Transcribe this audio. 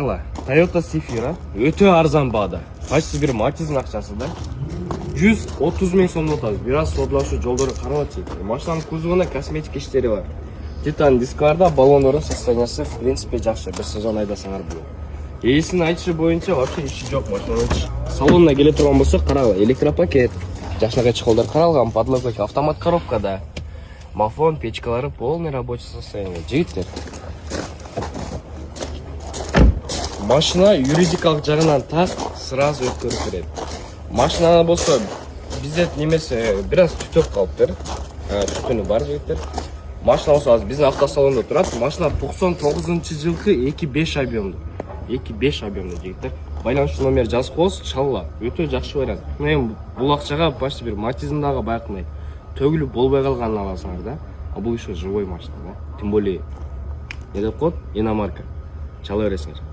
Toyota Zephyr өтө арзан баада. Почти бир Матиздин акчасы да. 130 миң сомдон атабыз. Бир аз содлашу жолдору карап атчыйт. Машинанын кузовунда косметик иштери бар. Титан дискларда баллондордун состояниясы в принципе жакшы. Бир сезон айдасаңар болот. Ээсинин айтышы боюнча вообще иши жок машинанын. Салонуна келе турган болсок, карагыла, электропакет, жакшынакай чехолдор каралган, подлокотник, автомат коробкада. Мафон, печкалары полный рабочий состояние. Жигиттер. Машина юридикалык жагынан так сразу өткөрүп берет. Машинада болсо бизде немесе бир аз түтөп калыптыр. Түтүнү бар жигиттер. Машина болсо азыр биздин автосалондо турат. Машина 99-жылкы 2.5 объемдуу. 2.5 объемдуу жигиттер. Байланыш номер жазып коесуз, иншалла өтө жакшы вариант. Мен бул акчага почти бир Матиздин дагы байкмай төгүлүп болбой калганын аласыңар да. А бул еще живой машина да. Тем более не деп коет, иномарка. Чала бересиңер.